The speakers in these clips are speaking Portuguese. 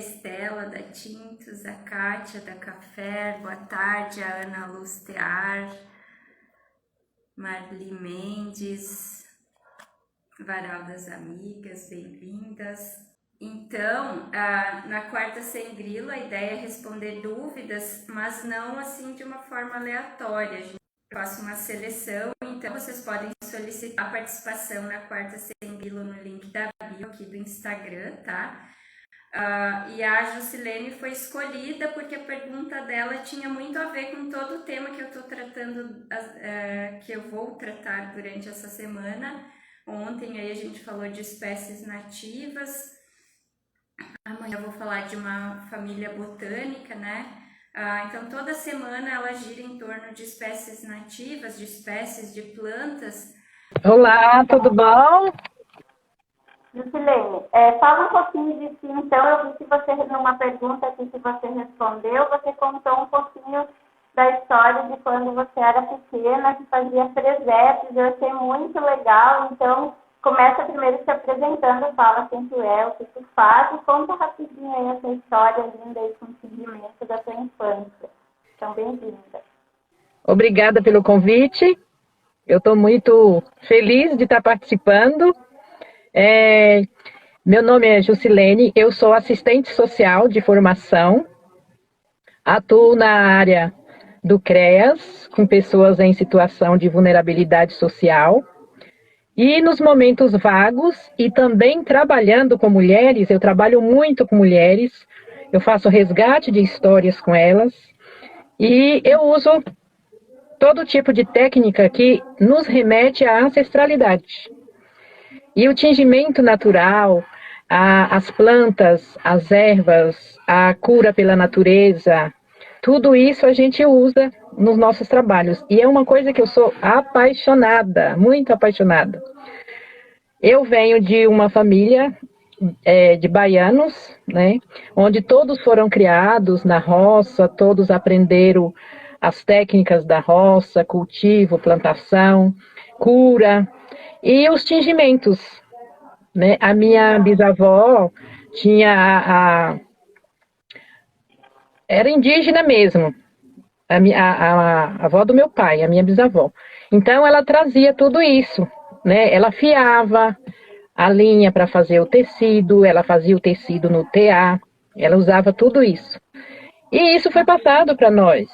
Estela da Tintos, a Kátia da Café, boa tarde, a Ana Luz Tear, Marli Mendes, Varal das Amigas, bem-vindas. Então, na quarta sem grilo, a ideia é responder dúvidas, mas não assim de uma forma aleatória. A gente faz uma seleção, então vocês podem solicitar a participação na quarta sem grilo no link da bio aqui do Instagram, tá? E a Jusilene foi escolhida porque a pergunta dela tinha muito a ver com todo o tema que eu estou tratando, que eu vou tratar durante essa semana. Ontem aí a gente falou de espécies nativas. Amanhã eu vou falar de uma família botânica, né? Então, toda semana ela gira em torno de espécies nativas, de espécies de plantas. Olá, tudo bom? Lucilene, fala um pouquinho de si, então. Eu vi que você, numa pergunta aqui que você respondeu, você contou um pouquinho da história de quando você era pequena, que fazia presépios. Eu achei muito legal, então... Começa primeiro se apresentando, fala quem tu é, o que tu faz e conta rapidinho aí essa história linda e com o segmento da tua infância. Então, bem-vinda. Obrigada pelo convite. Eu estou muito feliz de estar participando. Meu nome é Jusilene, eu sou assistente social de formação. Atuo na área do CREAS, com pessoas em situação de vulnerabilidade social. E nos momentos vagos, e também trabalhando com mulheres, eu trabalho muito com mulheres, eu faço resgate de histórias com elas, e eu uso todo tipo de técnica que nos remete à ancestralidade. E o tingimento natural, as plantas, as ervas, a cura pela natureza, tudo isso a gente usa nos nossos trabalhos. E é uma coisa que eu sou apaixonada, muito apaixonada. Eu venho de uma família de baianos, né, onde todos foram criados na roça, todos aprenderam as técnicas da roça, cultivo, plantação, cura e os tingimentos. Né? A minha bisavó tinha era indígena mesmo, a avó do meu pai, a minha bisavó. Então ela trazia tudo isso, né? Ela fiava a linha para fazer o tecido, ela fazia o tecido no tear, ela usava tudo isso. E isso foi passado para nós.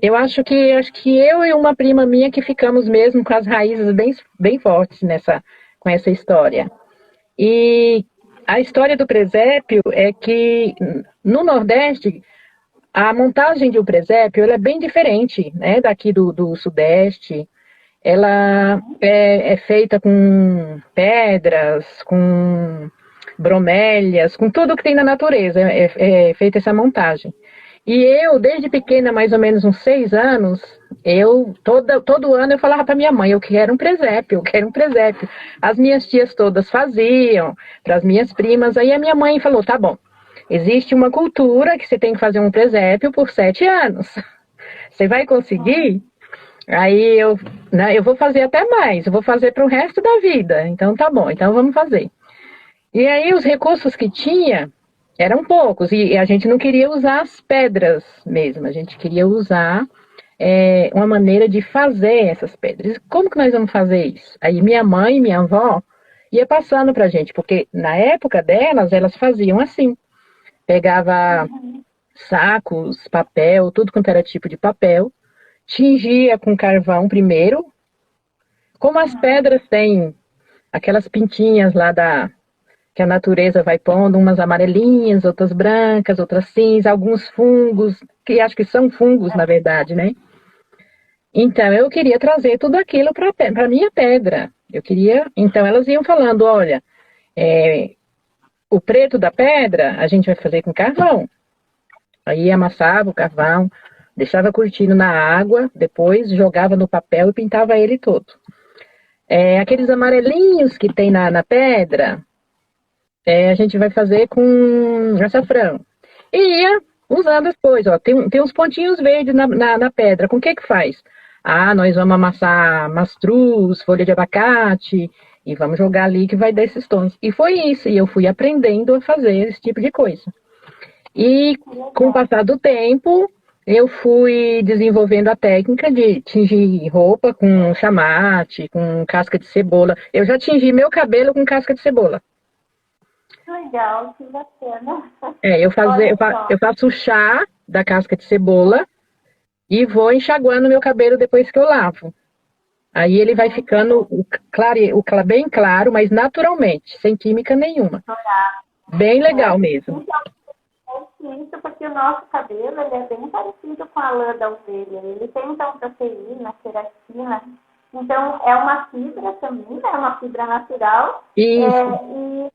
Eu acho que eu e uma prima minha que ficamos mesmo com as raízes bem fortes com essa história. E a história do presépio é que no Nordeste a montagem de um presépio ela é bem diferente, né, daqui do Sudeste. Ela é feita com pedras, com bromélias, com tudo que tem na natureza, é feita essa montagem. E eu, desde pequena, mais ou menos uns 6 anos, todo ano eu falava para minha mãe, eu quero um presépio, eu quero um presépio. As minhas tias todas faziam, para as minhas primas, aí a minha mãe falou, tá bom, existe uma cultura que você tem que fazer um presépio por 7 anos. Você vai conseguir? Aí eu vou fazer até mais, eu vou fazer para o resto da vida. Então tá bom, então vamos fazer. E aí os recursos que tinha eram poucos, e a gente não queria usar as pedras mesmo, a gente queria usar uma maneira de fazer essas pedras. Como que nós vamos fazer isso? Aí minha mãe e minha avó ia passando pra gente, porque na época delas, elas faziam assim. Pegava sacos, papel, tudo quanto era tipo de papel, tingia com carvão primeiro. Como as pedras têm aquelas pintinhas lá que a natureza vai pondo, umas amarelinhas, outras brancas, outras cinzas, alguns fungos, que acho que são fungos, na verdade, né? Então, eu queria trazer tudo aquilo para a minha pedra. Então, elas iam falando, olha, o preto da pedra a gente vai fazer com carvão. Aí amassava o carvão, deixava curtindo na água, depois jogava no papel e pintava ele todo. Aqueles amarelinhos que tem na pedra, a gente vai fazer com açafrão. E ia usando as coisas, ó, tem uns pontinhos verdes na pedra, com o que faz? Nós vamos amassar mastruz, folha de abacate, e vamos jogar ali que vai dar esses tons. E foi isso, e eu fui aprendendo a fazer esse tipo de coisa. E com o passar do tempo, eu fui desenvolvendo a técnica de tingir roupa com chamate, com casca de cebola. Eu já tingi meu cabelo com casca de cebola. Legal, que bacana. Eu faço o chá da casca de cebola e vou enxaguando meu cabelo depois que eu lavo. Aí ele vai ficando bem claro, mas naturalmente, sem química nenhuma. Bem legal mesmo. Então, isso porque o nosso cabelo ele é bem parecido com a lã da ovelha. Ele tem, então, proteína, queratina. Então, é uma fibra também, é uma fibra natural. Isso.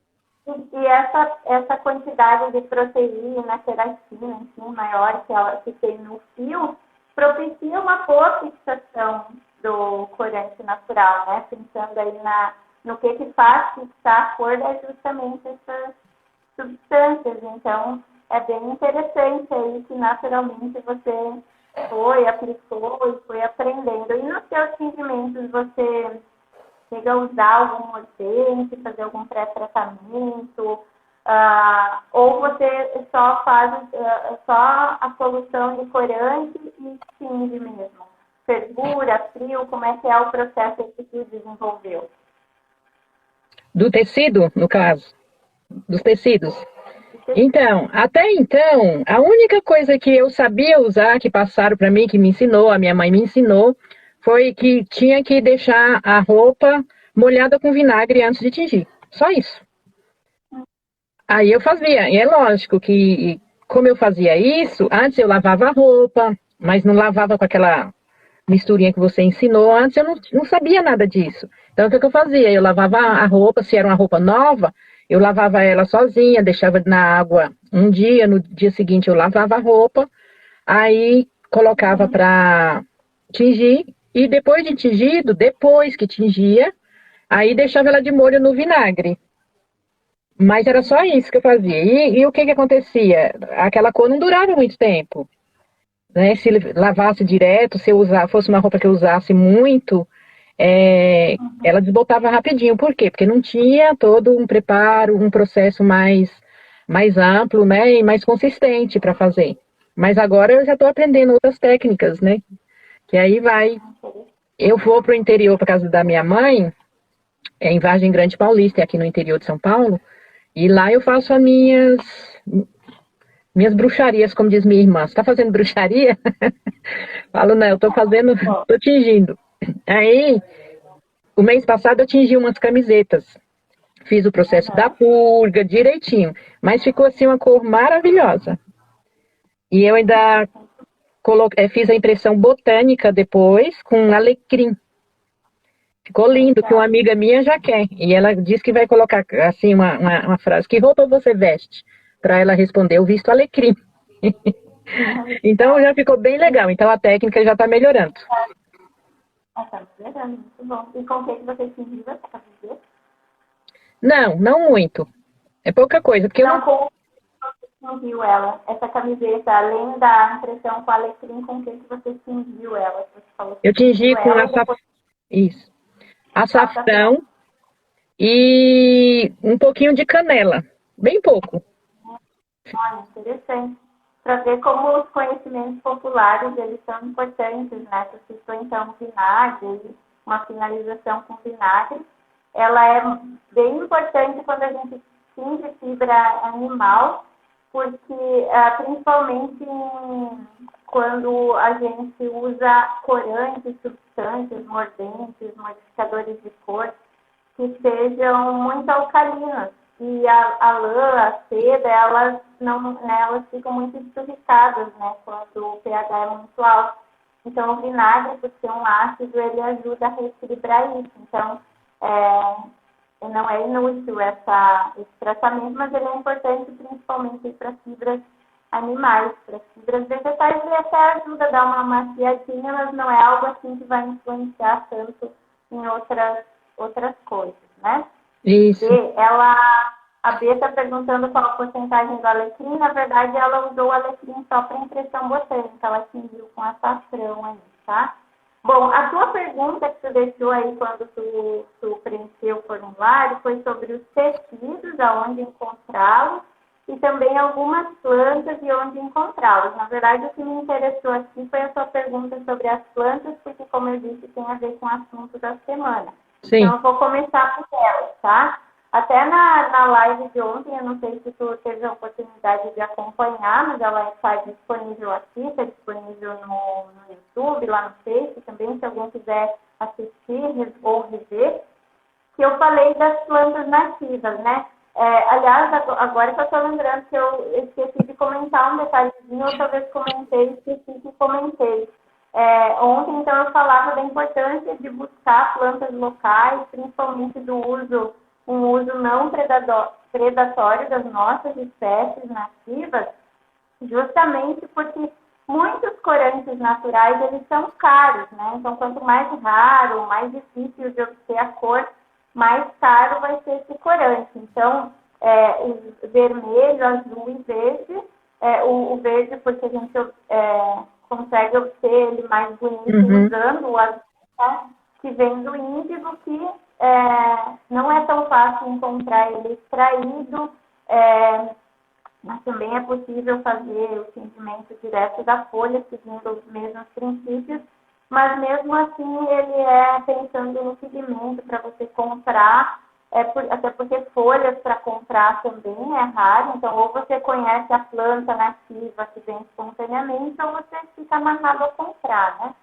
E essa quantidade de proteína, queratina, enfim, maior que tem no fio, propicia uma boa fixação do corante natural, né? Pensando aí no que faz fixar a cor é justamente essas substâncias. Então, é bem interessante aí que naturalmente você aplicou e foi aprendendo. E nos seus tingimentos, você chega a usar algum mordente, fazer algum pré-tratamento, ou você só faz só a solução de corante e tinge mesmo? Fervura, frio, como é que é o processo que tu desenvolveu? Do tecido, no caso? Dos tecidos? Então, até então, a única coisa que eu sabia usar, que passaram para mim, que me ensinou, a minha mãe me ensinou, foi que tinha que deixar a roupa molhada com vinagre antes de tingir. Só isso. Aí eu fazia. E é lógico que, como eu fazia isso, antes eu lavava a roupa, mas não lavava com aquela misturinha que você ensinou. Antes eu não sabia nada disso. Então, o que eu fazia? Eu lavava a roupa, se era uma roupa nova, eu lavava ela sozinha, deixava na água um dia, no dia seguinte eu lavava a roupa, aí colocava para tingir, e depois de tingido, depois que tingia, aí deixava ela de molho no vinagre. Mas era só isso que eu fazia. E o que acontecia? Aquela cor não durava muito tempo. Né? Se lavasse direto, se eu fosse uma roupa que eu usasse muito, ela desbotava rapidinho. Por quê? Porque não tinha todo um preparo, um processo mais amplo, né? E mais consistente para fazer. Mas agora eu já estou aprendendo outras técnicas, né? Que aí vai. Eu vou para o interior, para casa da minha mãe, em Vargem Grande Paulista, aqui no interior de São Paulo, e lá eu faço as minhas bruxarias, como diz minha irmã. Você está fazendo bruxaria? Falo, não, eu estou fazendo, estou tingindo. Aí, o mês passado eu tingi umas camisetas. Fiz o processo da purga direitinho, mas ficou assim uma cor maravilhosa. E eu ainda fiz a impressão botânica depois com alecrim. Ficou lindo, que uma amiga minha já quer. E ela disse que vai colocar assim uma frase: que roupa você veste? Para ela responder: eu visto alecrim. Então já ficou bem legal. Então a técnica já está melhorando. Está melhorando, muito bom. E com o que você tingiu essa camiseta? Não muito. É pouca coisa. Porque não, como você tingiu ela? Essa camiseta, além da impressão com alecrim, com o que você tingiu ela? Você falou eu tingi com isso. Açafrão e um pouquinho de canela. Bem pouco. Olha, interessante. Para ver como os conhecimentos populares, eles são importantes, né? Você citou, então, vinagre, uma finalização com vinagre. Ela é bem importante quando a gente tinge fibra animal, porque, principalmente quando a gente usa corantes, substâncias, mordentes, modificadores de cor, que sejam muito alcalinos. E a lã, a seda, elas ficam muito esturricadas, né, quando o pH é muito alto. Então, o vinagre, por ser um ácido, ele ajuda a reequilibrar isso. Então, não é inútil esse tratamento, mas ele é importante principalmente para fibras animais. Para fibras vegetais, ele até ajuda a dar uma maciadinha, mas não é algo assim que vai influenciar tanto em outras coisas, né? Isso. E a B está perguntando qual a porcentagem do alecrim. Na verdade, ela usou o alecrim só para impressão botânica. Ela tingiu com açafrão aí, tá? Bom, a tua pergunta que tu deixou aí quando tu preencheu o formulário foi sobre os tecidos, aonde encontrá-los e também algumas plantas e onde encontrá-las. Na verdade, o que me interessou aqui foi a sua pergunta sobre as plantas, porque, como eu disse, tem a ver com o assunto da semana. Sim. Então, eu vou começar por elas, tá? Até na live de ontem, eu não sei se tu teve a oportunidade de acompanhar, mas ela está disponível aqui, está disponível no YouTube, lá no Face também, se alguém quiser assistir ou rever, que eu falei das plantas nativas, né? Aliás, agora que eu estou lembrando que eu esqueci de comentar um detalhezinho, outra vez esqueci que comentei. Ontem, então, eu falava da importância de buscar plantas locais, principalmente um uso não predatório das nossas espécies nativas, justamente porque muitos corantes naturais, eles são caros, né? Então, quanto mais raro, mais difícil de obter a cor, mais caro vai ser esse corante. Então, o vermelho, azul e verde, o verde porque a gente consegue obter ele mais bonito usando o azul, né? Que vem do índigo, que não é tão fácil encontrar ele extraído, mas também é possível fazer o tingimento direto da folha, seguindo os mesmos princípios, mas mesmo assim ele pensando no pigmento para você comprar, até porque folhas para comprar também é raro, então ou você conhece a planta nativa que vem espontaneamente, ou você fica amarrado a comprar, né?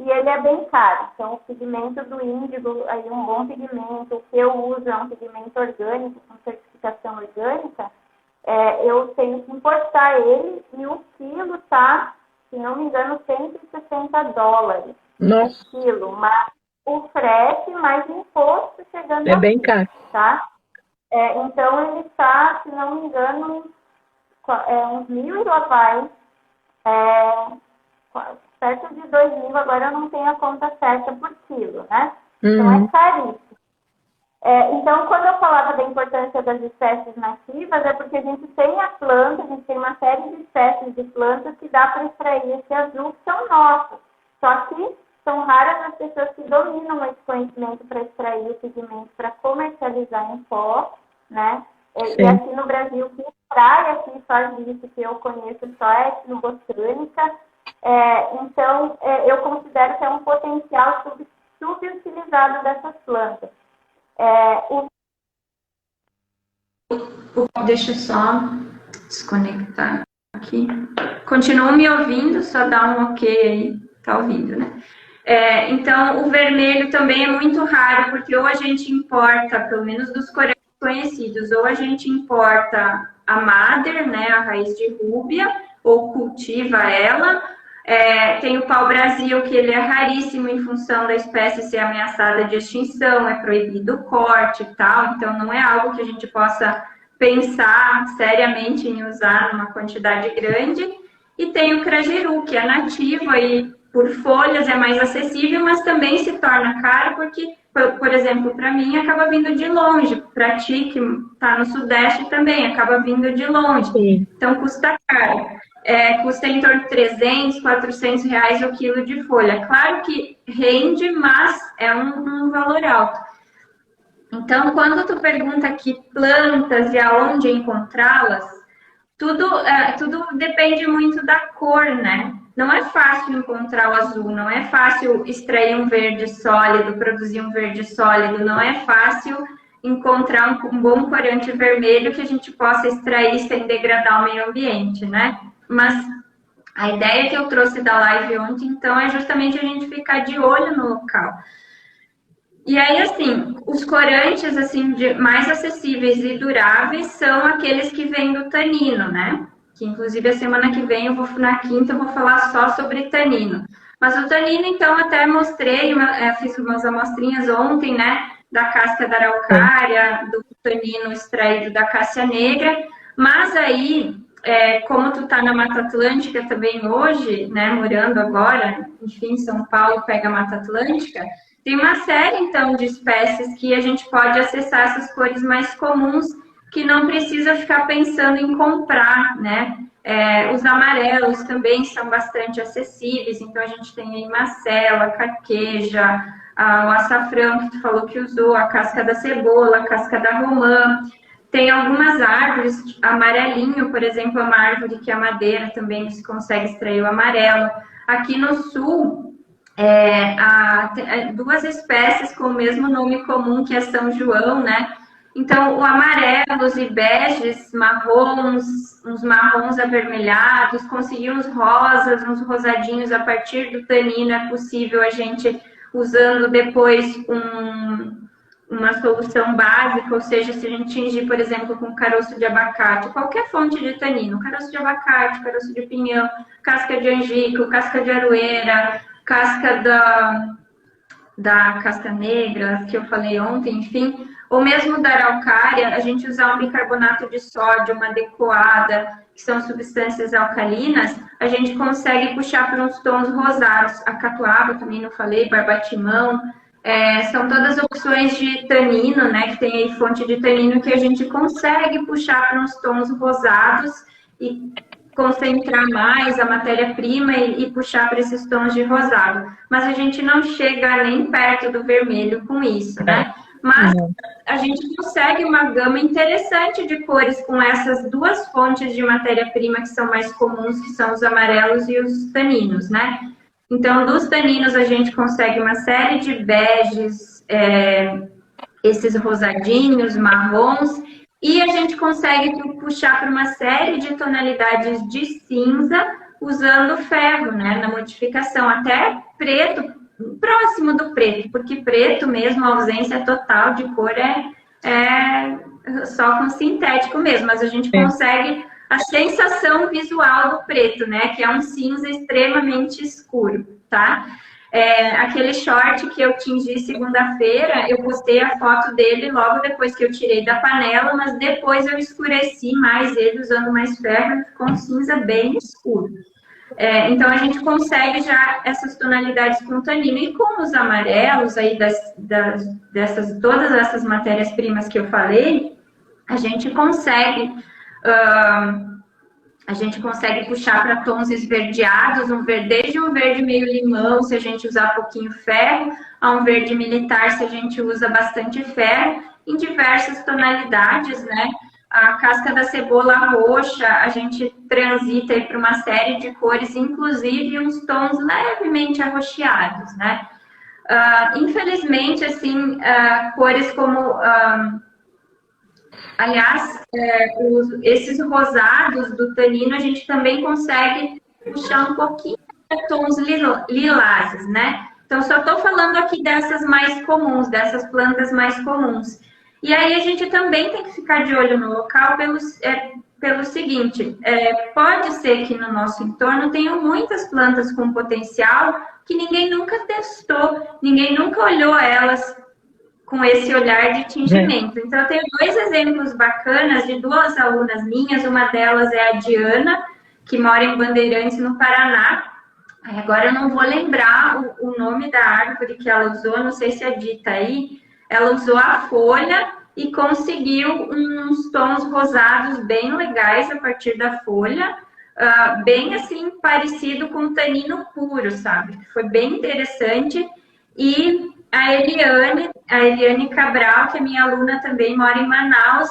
E ele é bem caro, então o pigmento do índigo, aí um bom pigmento, o que eu uso é um pigmento orgânico, com certificação orgânica, eu tenho que importar ele e o quilo está, se não me engano, $160. Nossa. O quilo, mas o frete mais imposto chegando É bem caro. Tá? Então ele está, se não me engano, uns 1.000 e lá vai, perto de 2.000, agora eu não tenho a conta certa por quilo, né? Então é caríssimo. Então, quando eu falava da importância das espécies nativas, é porque a gente tem a planta, a gente tem uma série de espécies de plantas que dá para extrair esse azul, que são nossas. Só que são raras as pessoas que dominam esse conhecimento para extrair o pigmento, para comercializar em pó, né? E aqui no Brasil, que praia aqui faz isso, que eu conheço só é etnobotânica. Então, eu considero que é um potencial subutilizado dessas plantas. Deixa eu só desconectar aqui. Continuam me ouvindo? Só dá um ok aí. Tá ouvindo, né? Então, o vermelho também é muito raro, porque ou a gente importa, pelo menos dos coreanos conhecidos, ou a gente importa a Madder, né, a raiz de rúbia, ou cultiva ela. Tem o pau-brasil, que ele é raríssimo em função da espécie ser ameaçada de extinção, é proibido o corte e tal, então não é algo que a gente possa pensar seriamente em usar numa quantidade grande. E tem o crajeru, que é nativo e por folhas é mais acessível, mas também se torna caro porque, por exemplo, para mim acaba vindo de longe, para ti que está no Sudeste também acaba vindo de longe, então custa caro. Custa em torno de 300, 400 reais o quilo de folha. Claro que rende, mas é um valor alto. Então, quando tu pergunta que plantas e aonde encontrá-las, tudo depende muito da cor, né? Não é fácil encontrar o azul, não é fácil extrair um verde sólido, produzir um verde sólido, não é fácil encontrar um bom corante vermelho que a gente possa extrair sem degradar o meio ambiente, né? Mas a ideia que eu trouxe da live ontem, então, é justamente a gente ficar de olho no local. E aí, assim, os corantes assim, mais acessíveis e duráveis são aqueles que vêm do tanino, né? Que, inclusive, a semana que vem, na quinta, eu vou falar só sobre tanino. Mas o tanino, então, até mostrei, fiz umas amostrinhas ontem, né? Da casca da araucária, do tanino extraído da cássia negra. Mas aí, como tu tá na Mata Atlântica também hoje, né? Morando agora, enfim, São Paulo pega a Mata Atlântica, tem uma série, então, de espécies que a gente pode acessar essas cores mais comuns, que não precisa ficar pensando em comprar, né? Os amarelos também são bastante acessíveis, então a gente tem aí macela, carqueja, o açafrão que tu falou que usou, a casca da cebola, a casca da romã, Tem algumas árvores, amarelinho, por exemplo, é uma árvore que a madeira também se consegue extrair o amarelo. Aqui no sul, tem duas espécies com o mesmo nome comum, que é São João, né? Então, o amarelos e beges, marrons, uns marrons avermelhados, conseguir uns rosas, uns rosadinhos a partir do tanino, é possível a gente, usando depois uma solução básica, ou seja, se a gente tingir, por exemplo, com caroço de abacate, qualquer fonte de tanino, caroço de abacate, caroço de pinhão, casca de angico, casca de aroeira, casca da casca negra, que eu falei ontem, enfim, ou mesmo da araucária, a gente usar um bicarbonato de sódio, uma decoada, que são substâncias alcalinas, a gente consegue puxar para uns tons rosados. A catuaba, também não falei, barbatimão, são todas opções de tanino, né, que tem aí fonte de tanino que a gente consegue puxar para uns tons rosados e concentrar mais a matéria-prima e puxar para esses tons de rosado. Mas a gente não chega nem perto do vermelho com isso, né? Mas a gente consegue uma gama interessante de cores com essas duas fontes de matéria-prima que são mais comuns, que são os amarelos e os taninos, né? Então, dos taninos a gente consegue uma série de beges, esses rosadinhos, marrons, e a gente consegue puxar para uma série de tonalidades de cinza usando ferro, né, na modificação, até preto, próximo do preto, porque preto mesmo, a ausência total de cor é só com sintético mesmo, mas a gente consegue a sensação visual do preto, né, que é um cinza extremamente escuro, tá? Aquele short que eu tingi segunda-feira, eu postei a foto dele logo depois que eu tirei da panela, mas depois eu escureci mais ele usando mais ferro, ficou um cinza bem escuro. Então, a gente consegue já essas tonalidades com tanino. E com os amarelos aí todas essas matérias-primas que eu falei, a gente consegue puxar para tons esverdeados, desde um verde meio limão, se a gente usar pouquinho ferro, a um verde militar, se a gente usa bastante ferro, em diversas tonalidades, né? A casca da cebola roxa, a gente transita aí para uma série de cores, inclusive uns tons levemente arroxeados, né? Infelizmente, assim, cores como... aliás, esses rosados do tanino, a gente também consegue puxar um pouquinho para tons lilazes, né? Então, só estou falando aqui dessas mais comuns, dessas plantas mais comuns. E aí, a gente também tem que ficar de olho no local pelo seguinte, pode ser que no nosso entorno tenham muitas plantas com potencial que ninguém nunca testou, ninguém nunca olhou elas com esse olhar de tingimento. Então, eu tenho dois exemplos bacanas de duas alunas minhas. Uma delas é a Diana, que mora em Bandeirantes, no Paraná. Agora eu não vou lembrar o nome da árvore que ela usou, não sei se é dita aí. Ela usou a folha e conseguiu uns tons rosados bem legais a partir da folha, bem assim, parecido com tanino puro, sabe? Foi bem interessante. E a Eliane Cabral, que é minha aluna também, mora em Manaus.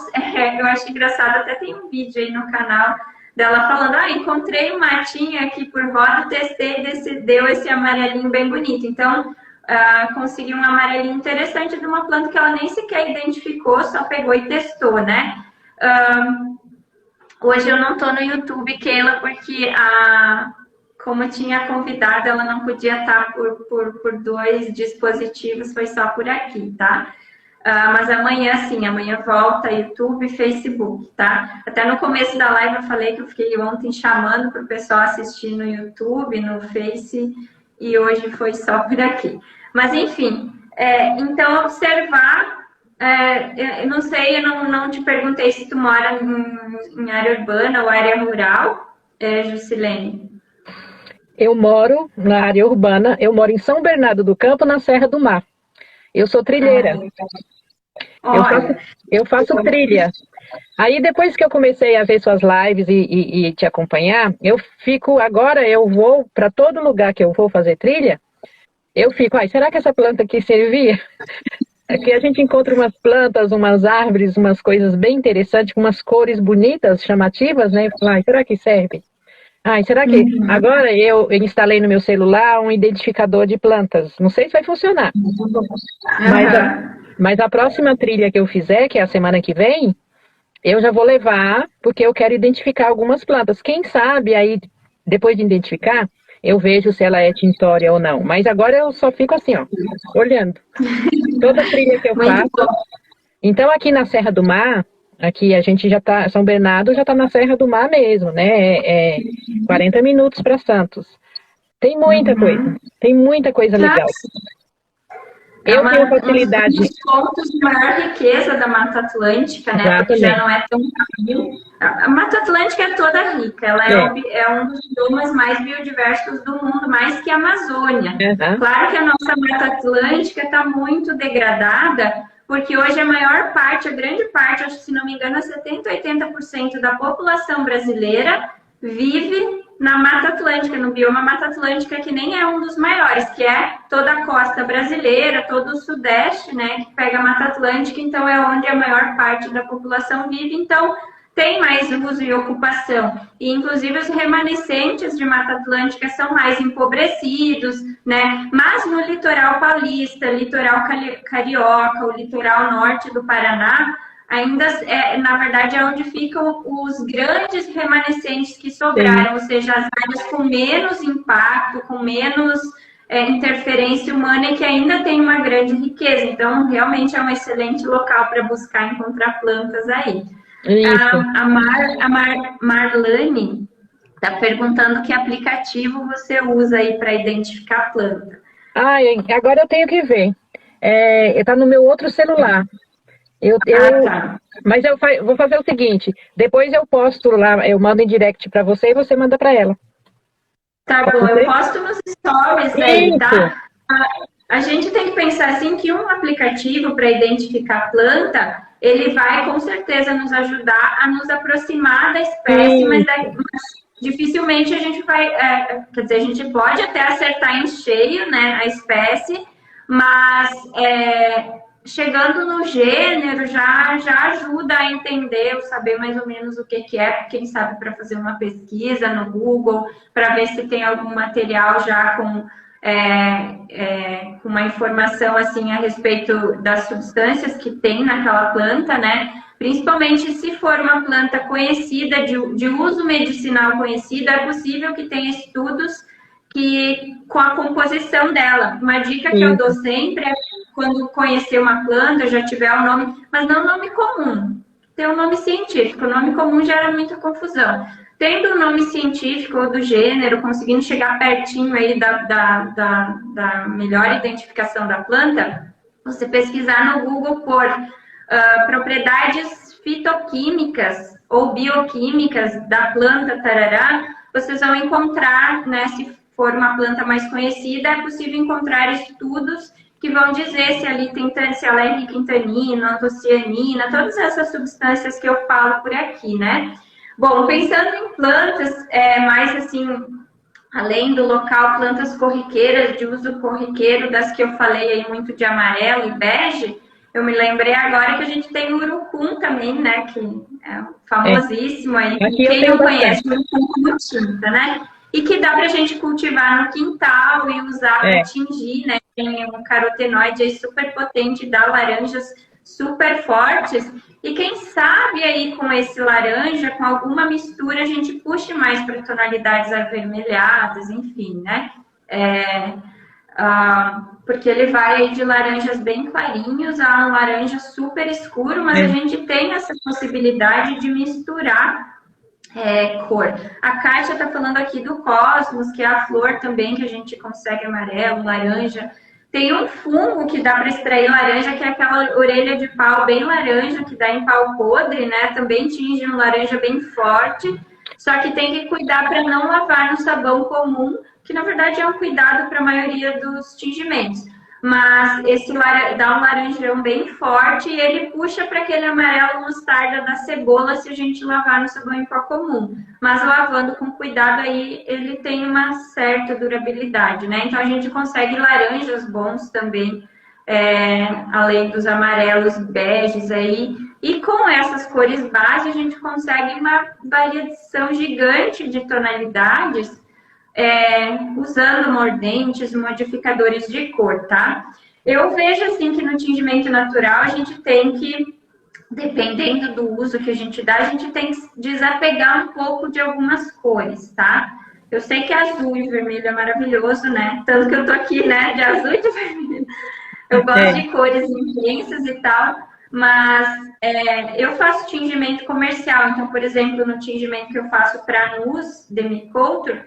Eu acho engraçado, até tem um vídeo aí no canal dela falando, encontrei um matinho aqui por roda, testei, deu esse amarelinho bem bonito. Então, consegui um amarelinho interessante de uma planta que ela nem sequer identificou, só pegou e testou, né? Hoje eu não estou no YouTube, Keila, porque como eu tinha convidado, ela não podia estar por dois dispositivos, foi só por aqui, tá? Mas amanhã, sim, amanhã volta YouTube e Facebook, tá? Até no começo da live eu falei que eu fiquei ontem chamando para o pessoal assistir no YouTube, no Face, e hoje foi só por aqui. Mas, enfim, então observar, eu não sei, eu não te perguntei se tu mora em área urbana ou área rural, Juscelene. Eu moro na área urbana, eu moro em São Bernardo do Campo, na Serra do Mar. Eu sou trilheira. Eu faço trilha. Aí depois que eu comecei a ver suas lives e te acompanhar, agora eu vou para todo lugar que eu vou fazer trilha, eu fico, será que essa planta aqui servia? Aqui a gente encontra umas plantas, umas árvores, umas coisas bem interessantes, com umas cores bonitas, chamativas, né? Ai, será que serve? Ai, será que... Agora eu instalei no meu celular um identificador de plantas. Não sei se vai funcionar. Mas mas a próxima trilha que eu fizer, que é a semana que vem, eu já vou levar, porque eu quero identificar algumas plantas. Quem sabe aí, depois de identificar, eu vejo se ela é tintória ou não. Mas agora eu só fico assim, ó, olhando. Toda trilha que eu faço. Então, aqui na Serra do Mar, aqui a gente já tá, São Bernardo já está na Serra do Mar mesmo, né? 40 minutos para Santos. Tem muita coisa legal. Eu tenho facilidade. Um dos pontos de maior riqueza da Mata Atlântica, né? Exatamente. Porque já não é tão frio. A Mata Atlântica é toda rica, ela é um dos biomas mais biodiversos do mundo, mais que a Amazônia. Claro que a nossa Mata Atlântica está muito degradada, porque hoje a maior parte, a grande parte, acho que se não me engano, 70, 80% da população brasileira vive na Mata Atlântica, no bioma Mata Atlântica, que nem é um dos maiores, que é toda a costa brasileira, todo o sudeste, né, que pega a Mata Atlântica, então é onde a maior parte da população vive, então tem mais uso e ocupação. E, inclusive, os remanescentes de Mata Atlântica são mais empobrecidos, né? Mas no litoral paulista, litoral carioca, o litoral norte do Paraná, ainda, na verdade, é onde ficam os grandes remanescentes que sobraram, ou seja, as áreas com menos impacto, com menos interferência humana e que ainda tem uma grande riqueza. Então, realmente é um excelente local para buscar encontrar plantas aí. A Marlane está perguntando que aplicativo você usa aí para identificar a planta. Agora eu tenho que ver. Está no meu outro celular. Tá. Mas eu vou fazer o seguinte, depois eu posto lá, eu mando em direct para você e você manda para ela. Tá bom, eu posto nos stories aí, tá? A gente tem que pensar assim que um aplicativo para identificar a planta, ele vai com certeza nos ajudar a nos aproximar da espécie, mas dificilmente a gente vai, quer dizer, a gente pode até acertar em cheio, né, a espécie, mas chegando no gênero já ajuda a entender, ou saber mais ou menos o que é, quem sabe para fazer uma pesquisa no Google, para ver se tem algum material já com uma informação assim a respeito das substâncias que tem naquela planta, né? Principalmente se for uma planta conhecida, de uso medicinal conhecida, é possível que tenha estudos com a composição dela. Uma dica que eu dou sempre é quando conhecer uma planta, já tiver o nome, mas não o nome comum, tem um nome científico. O nome comum gera muita confusão. Tendo o nome científico ou do gênero, conseguindo chegar pertinho aí da melhor identificação da planta, você pesquisar no Google por propriedades fitoquímicas ou bioquímicas da planta tarará, vocês vão encontrar, né, se for uma planta mais conhecida, é possível encontrar estudos que vão dizer se ela é rica em tanino, antocianina, todas essas substâncias que eu falo por aqui, né? Bom, pensando em plantas, mais assim, além do local, plantas corriqueiras, de uso corriqueiro, das que eu falei aí muito de amarelo e bege, eu me lembrei agora que a gente tem o urucum também, né, que é famosíssimo aí. Quem não conhece, o urucum como tinta, né? E que dá pra gente cultivar no quintal e usar para tingir, né? Tem um carotenoide aí super potente, dá laranjas super fortes. E quem sabe aí com esse laranja, com alguma mistura, a gente puxe mais para tonalidades avermelhadas, enfim, né? Porque ele vai aí de laranjas bem clarinhos a um laranja super escuro, mas a gente tem essa possibilidade de misturar cor. A Kátia está falando aqui do cosmos, que é a flor também que a gente consegue amarelo, laranja. Tem um fungo que dá para extrair laranja, que é aquela orelha de pau bem laranja, que dá em pau podre, né? Também tinge um laranja bem forte. Só que tem que cuidar para não lavar no sabão comum, que na verdade é um cuidado para a maioria dos tingimentos. Mas esse dá um laranjão bem forte e ele puxa para aquele amarelo mostarda da cebola se a gente lavar no sabão em pó comum. Mas lavando com cuidado aí, ele tem uma certa durabilidade, né? Então a gente consegue laranjas bons também além dos amarelos beges aí. E com essas cores base, a gente consegue uma variação gigante de tonalidades, usando mordentes, modificadores de cor, tá? Eu vejo, assim, que no tingimento natural, a gente tem que, dependendo do uso que a gente dá, a gente tem que desapegar um pouco de algumas cores, tá? Eu sei que azul e vermelho é maravilhoso, né? Tanto que eu tô aqui, né, de azul e de vermelho. Eu gosto de cores intensas e tal, mas eu faço tingimento comercial. Então, por exemplo, no tingimento que eu faço para Nus Demi-Couture,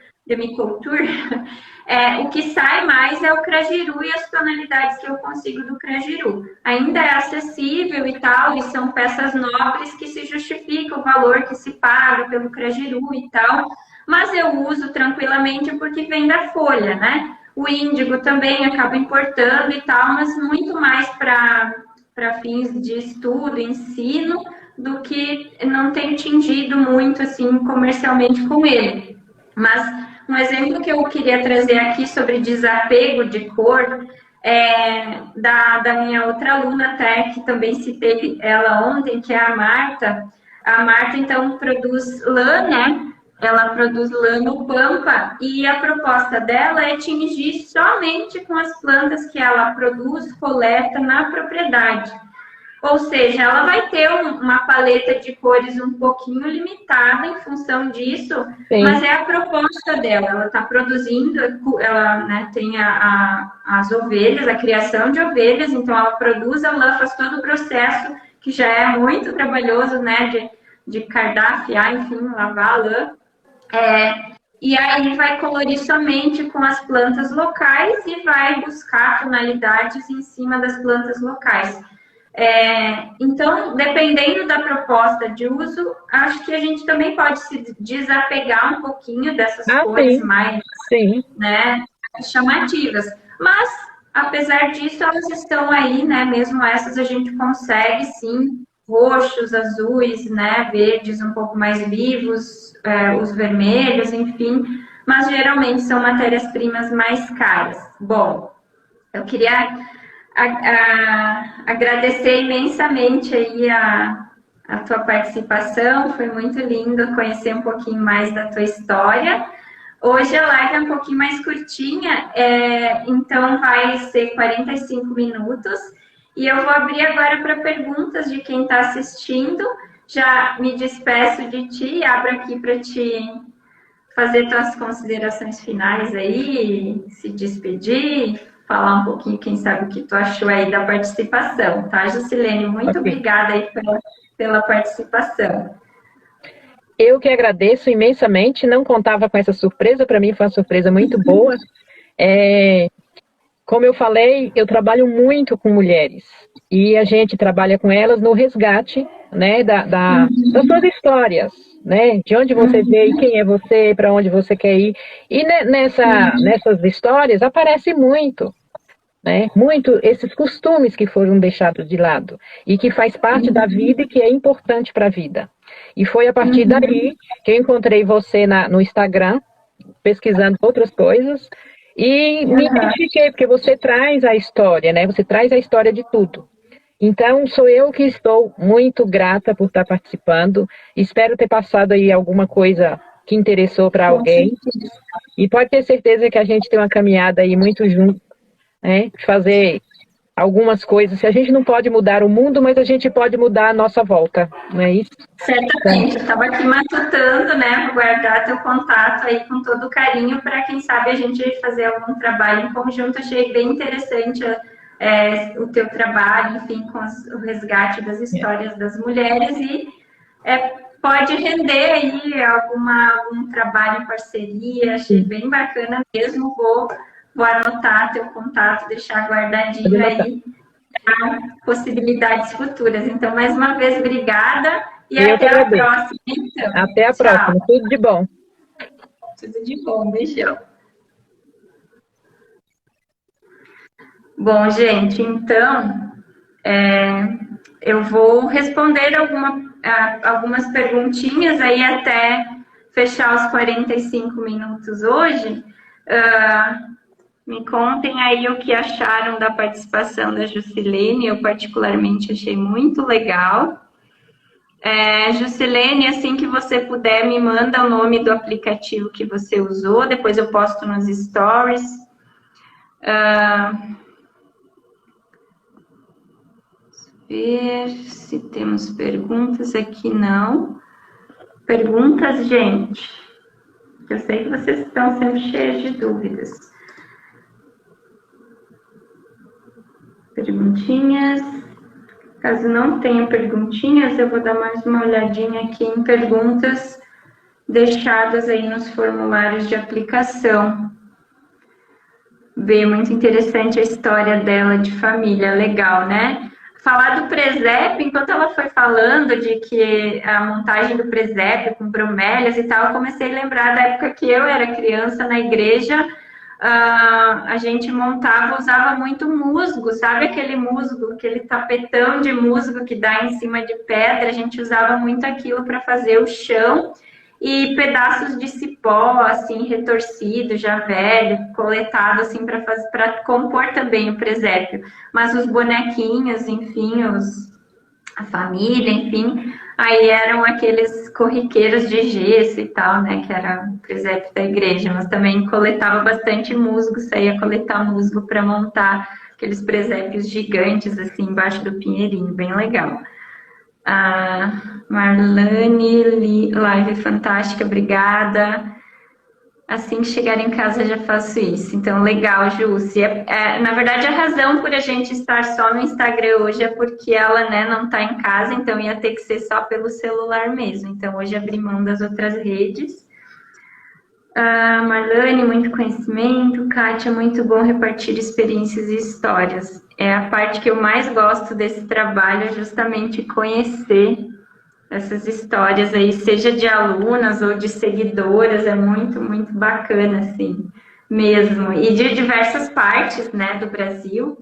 o que sai mais é o crajiru e as tonalidades que eu consigo do crajiru. Ainda é acessível e tal, e são peças nobres que se justifica o valor que se paga pelo crajiru e tal, mas eu uso tranquilamente porque vem da folha, né? O índigo também acaba importando e tal, mas muito mais para fins de estudo, ensino, do que não tenho tingido muito assim comercialmente com ele. Mas um exemplo que eu queria trazer aqui sobre desapego de cor da minha outra aluna até, que também citei ela ontem, que é a Marta. A Marta, então, produz lã, né? Ela produz lã no Pampa e a proposta dela é tingir somente com as plantas que ela produz, coleta na propriedade. Ou seja, ela vai ter uma paleta de cores um pouquinho limitada em função disso, sim, mas é a proposta dela. Ela está produzindo, ela, né, tem as ovelhas, a criação de ovelhas, então ela produz a lã, faz todo o processo, que já é muito trabalhoso, né, de cardafiar, enfim, lavar a lã. E aí vai colorir somente com as plantas locais e vai buscar tonalidades em cima das plantas locais. Então, dependendo da proposta de uso, acho que a gente também pode se desapegar um pouquinho dessas cores, sim, mais, sim, né, chamativas. Mas, apesar disso, elas estão aí, né? Mesmo essas a gente consegue, sim, roxos, azuis, né, verdes um pouco mais vivos, os vermelhos, enfim. Mas geralmente são matérias-primas mais caras. Bom, eu queria agradecer imensamente aí a tua participação, foi muito lindo conhecer um pouquinho mais da tua história. Hoje a live é um pouquinho mais curtinha, então vai ser 45 minutos, e eu vou abrir agora para perguntas de quem está assistindo. Já me despeço de ti, abro aqui para te fazer tuas considerações finais aí, se despedir, falar um pouquinho, quem sabe, o que tu achou aí da participação, tá, Juscelene? Muito obrigada aí pela participação. Eu que agradeço imensamente, não contava com essa surpresa, para mim foi uma surpresa muito boa. Como eu falei, eu trabalho muito com mulheres, e a gente trabalha com elas no resgate, né, das suas histórias, né, de onde você veio, quem é você, para onde você quer ir, e nessas histórias aparece muito, né, muito esses costumes que foram deixados de lado, e que faz parte da vida e que é importante para a vida. E foi a partir daí que eu encontrei você no Instagram, pesquisando outras coisas, e me identifiquei, porque você traz a história, né? Você traz a história de tudo. Então, sou eu que estou muito grata por estar participando. Espero ter passado aí alguma coisa que interessou para alguém. E pode ter certeza que a gente tem uma caminhada aí muito junto, né? Fazer algumas coisas. Se a gente não pode mudar o mundo, mas a gente pode mudar a nossa volta, não é isso? Certamente, eu estava aqui matutando, né? Vou guardar teu contato aí com todo carinho para quem sabe a gente fazer algum trabalho em conjunto. Achei bem interessante o teu trabalho, enfim, com o resgate das histórias das mulheres e pode render aí algum trabalho em parceria. Achei bem bacana mesmo. Vou anotar teu contato, deixar guardadinho aí para possibilidades futuras. Então, mais uma vez, obrigada e até a próxima. Então. Até a próxima. Tudo de bom. Tudo de bom. Beijão. Bom, gente, então, eu vou responder algumas perguntinhas aí até fechar os 45 minutos hoje. Me contem aí o que acharam da participação da Juscelene, eu particularmente achei muito legal. Juscelene, assim que você puder, me manda o nome do aplicativo que você usou, depois eu posto nos stories. Ver se temos perguntas aqui, não. Perguntas, gente? Eu sei que vocês estão sempre cheios de dúvidas. Perguntinhas. Caso não tenha perguntinhas, eu vou dar mais uma olhadinha aqui em perguntas deixadas aí nos formulários de aplicação. Bem, muito interessante a história dela de família, legal, né? Falar do presépio, enquanto ela foi falando de que a montagem do presépio com bromélias e tal, eu comecei a lembrar da época que eu era criança na igreja. A gente montava, usava muito musgo, sabe aquele musgo, aquele tapetão de musgo que dá em cima de pedra, a gente usava muito aquilo para fazer o chão, e pedaços de cipó, assim, retorcido, já velho, coletado, assim, para compor também o presépio. Mas os bonequinhos, enfim, a família, enfim, aí eram aqueles corriqueiros de gesso e tal, né, que era o presépio da igreja, mas também coletava bastante musgo, saía coletar musgo para montar aqueles presépios gigantes, assim, embaixo do pinheirinho, bem legal. A Marlane, live fantástica, obrigada. Assim que chegar em casa já faço isso. Então, legal, Jússi. Na verdade, a razão por a gente estar só no Instagram hoje é porque ela, né, não está em casa, então ia ter que ser só pelo celular mesmo. Então, hoje abri mão das outras redes. Marlane, muito conhecimento. Kátia, muito bom repartir experiências e histórias. É a parte que eu mais gosto desse trabalho, é justamente conhecer essas histórias aí, seja de alunas ou de seguidoras, é muito, muito bacana, assim, mesmo. E de diversas partes, né, do Brasil.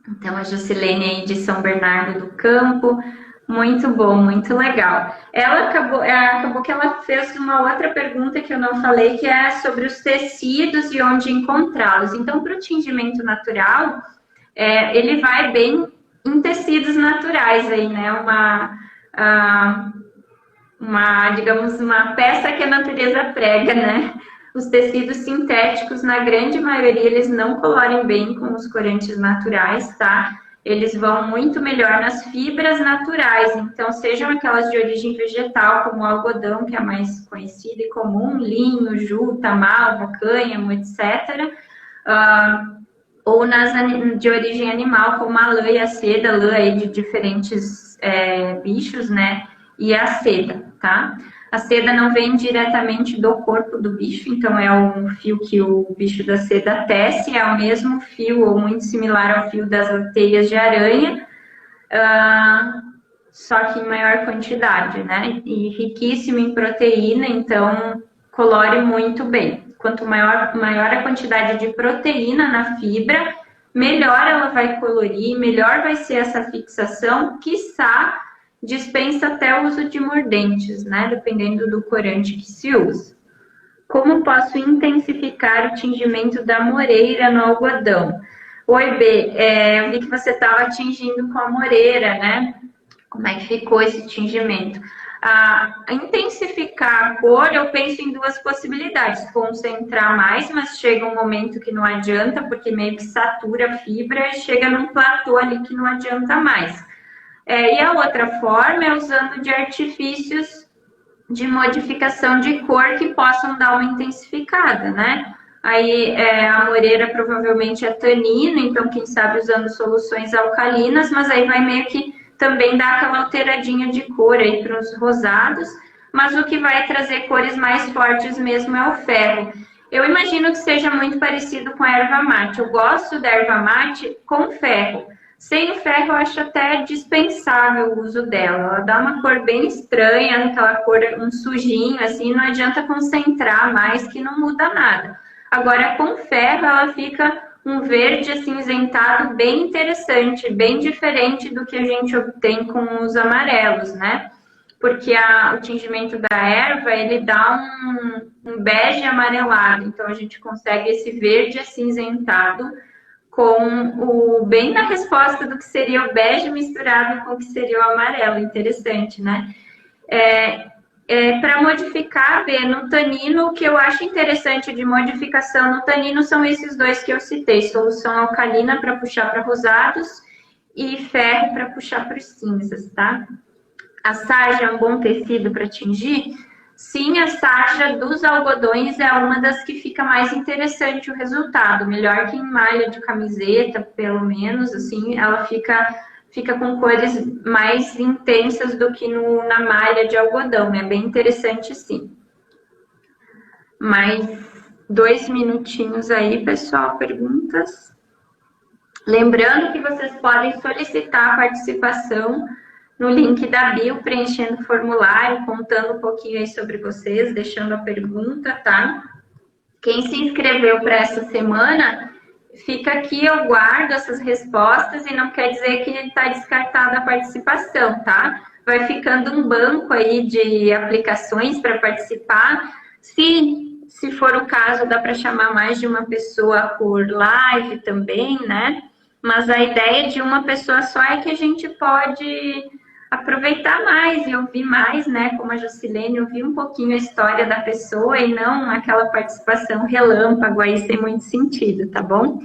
Então, a Juscelene aí de São Bernardo do Campo, muito bom, muito legal. Ela acabou que ela fez uma outra pergunta que eu não falei, que é sobre os tecidos e onde encontrá-los. Então, para o tingimento natural, ele vai bem em tecidos naturais aí, né? Digamos, uma peça que a natureza prega, né? Os tecidos sintéticos, na grande maioria, eles não colorem bem com os corantes naturais, tá? Eles vão muito melhor nas fibras naturais, então sejam aquelas de origem vegetal, como o algodão, que é a mais conhecida e comum, linho, juta, malva, cânhamo, etc. Ou nas de origem animal, como a lã e a seda, lã aí de diferentes bichos, né? E a seda, tá? A seda não vem diretamente do corpo do bicho, então é um fio que o bicho da seda tece, é o mesmo fio, ou muito similar ao fio das teias de aranha, só que em maior quantidade, né? E riquíssimo em proteína, então colore muito bem. Quanto maior a quantidade de proteína na fibra, melhor ela vai colorir, melhor vai ser essa fixação, quiçá dispensa até o uso de mordentes, né? Dependendo do corante que se usa. Como posso intensificar o tingimento da moreira no algodão? Oi, B, eu vi que você estava tingindo com a moreira, né? Como é que ficou esse tingimento? Intensificar a cor, eu penso em duas possibilidades. Concentrar mais, mas chega um momento que não adianta, porque meio que satura a fibra e chega num platô ali que não adianta mais. E a outra forma é usando de artifícios de modificação de cor que possam dar uma intensificada, né? Aí a moreira provavelmente é tanino, então quem sabe usando soluções alcalinas, mas aí vai meio que também dar aquela alteradinha de cor aí para os rosados, mas o que vai trazer cores mais fortes mesmo é o ferro. Eu imagino que seja muito parecido com a erva mate. Eu gosto da erva mate com ferro. Sem o ferro, eu acho até dispensável o uso dela. Ela dá uma cor bem estranha, aquela cor, um sujinho, assim, não adianta concentrar mais, que não muda nada. Agora, com ferro, ela fica um verde acinzentado bem interessante, bem diferente do que a gente obtém com os amarelos, né? porque o tingimento da erva, ele dá um bege amarelado, então a gente consegue esse verde acinzentado bem na resposta do que seria o bege misturado com o que seria o amarelo. Interessante, né? Para modificar, no tanino, o que eu acho interessante de modificação no tanino são esses dois que eu citei, solução alcalina para puxar para rosados e ferro para puxar para os cinzas, tá? A sarja é um bom tecido para tingir? Sim, a sarja dos algodões é uma das que fica mais interessante o resultado, melhor que em malha de camiseta, pelo menos, assim, ela fica com cores mais intensas do que na malha de algodão, é bem interessante, sim. Mais 2 minutinhos aí, pessoal, perguntas. Lembrando que vocês podem solicitar a participação no link da bio, preenchendo o formulário, contando um pouquinho aí sobre vocês, deixando a pergunta, tá? Quem se inscreveu para essa semana, fica aqui, eu guardo essas respostas e não quer dizer que está descartada a participação, tá? Vai ficando um banco aí de aplicações para participar. Se for o caso, dá para chamar mais de uma pessoa por live também, né? Mas a ideia de uma pessoa só é que a gente pode aproveitar mais e ouvir mais, né? Como a Jocilene, ouvir um pouquinho a história da pessoa e não aquela participação relâmpago aí sem muito sentido, tá bom?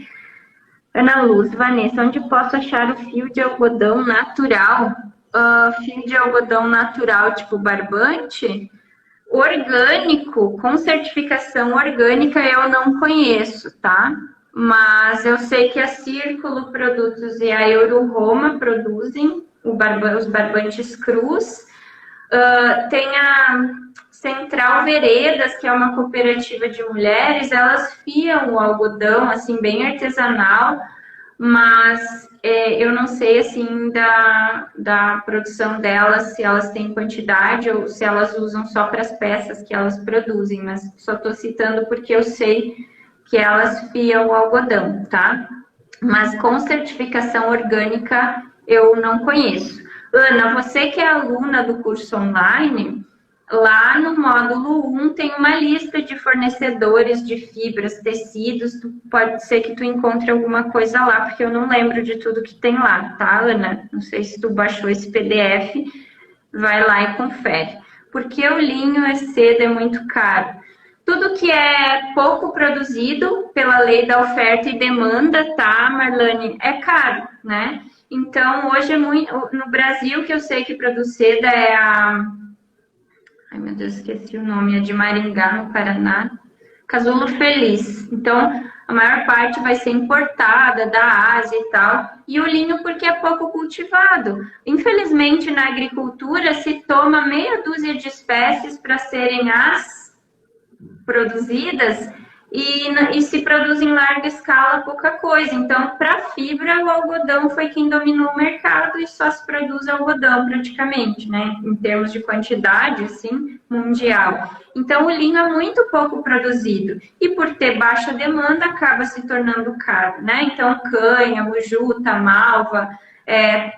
Ana Luz, Vanessa, onde posso achar o fio de algodão natural? Fio de algodão natural tipo barbante? Orgânico, com certificação orgânica, eu não conheço, tá? Mas eu sei que a Círculo Produtos e a Euroroma produzem os barbantes crus. Tem a Central Veredas, que é uma cooperativa de mulheres, elas fiam o algodão, assim, bem artesanal, mas eu não sei, assim, da produção delas, se elas têm quantidade ou se elas usam só para as peças que elas produzem, mas só estou citando porque eu sei que elas fiam o algodão, tá? Mas com certificação orgânica eu não conheço. Ana, você que é aluna do curso online, lá no módulo 1 tem uma lista de fornecedores de fibras, tecidos, pode ser que tu encontre alguma coisa lá, porque eu não lembro de tudo que tem lá, tá, Ana? Não sei se tu baixou esse PDF, vai lá e confere. Porque o linho e seda é muito caro. Tudo que é pouco produzido pela lei da oferta e demanda, tá, Marlane, é caro, né? Então, hoje é muito... No Brasil, que eu sei que produz seda é a... Ai, meu Deus, esqueci o nome. É de Maringá, no Paraná. Casulo Feliz. Então, a maior parte vai ser importada da Ásia e tal. E o linho porque é pouco cultivado. Infelizmente, na agricultura, se toma meia dúzia de espécies para serem as produzidas e se produz em larga escala pouca coisa. Então, para fibra, o algodão foi quem dominou o mercado e só se produz algodão praticamente, né? Em termos de quantidade, assim, mundial. Então, o linho é muito pouco produzido e por ter baixa demanda acaba se tornando caro, né? Então, cânhamo, juta, malva,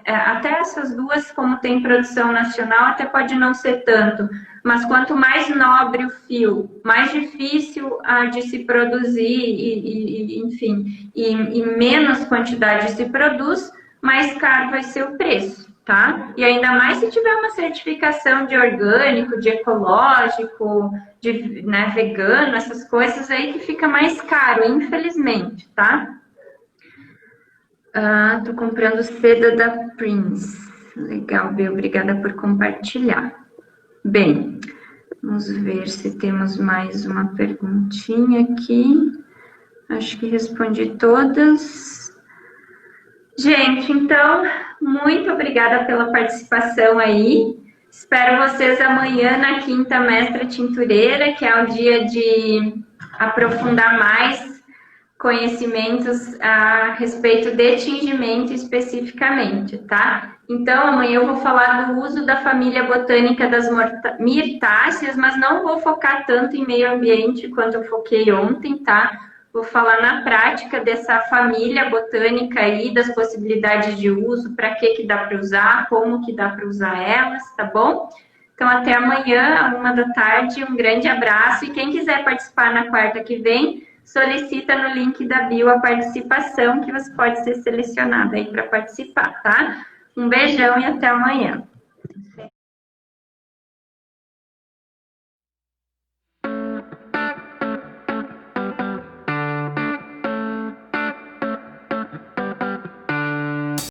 até essas duas, como tem produção nacional, até pode não ser tanto. Mas quanto mais nobre o fio, mais difícil de se produzir, enfim, e menos quantidade se produz, mais caro vai ser o preço, tá? E ainda mais se tiver uma certificação de orgânico, de ecológico, de vegano, essas coisas aí que fica mais caro, infelizmente, tá? Tô comprando seda da Prince. Legal, Bê, obrigada por compartilhar. Bem, vamos ver se temos mais uma perguntinha aqui. Acho que respondi todas. Gente, então, muito obrigada pela participação aí. Espero vocês amanhã na Quinta Mestra Tintureira, que é o dia de aprofundar mais conhecimentos a respeito de tingimento especificamente, tá? Então, amanhã eu vou falar do uso da família botânica das mirtáceas, mas não vou focar tanto em meio ambiente quanto eu foquei ontem, tá? Vou falar na prática dessa família botânica aí, das possibilidades de uso, para que dá para usar, como que dá para usar elas, tá bom? Então, Então, até amanhã, 1h da tarde, um grande abraço. E quem quiser participar na quarta que vem, solicita no link da bio a participação, que você pode ser selecionado aí para participar, tá? Um beijão e até amanhã.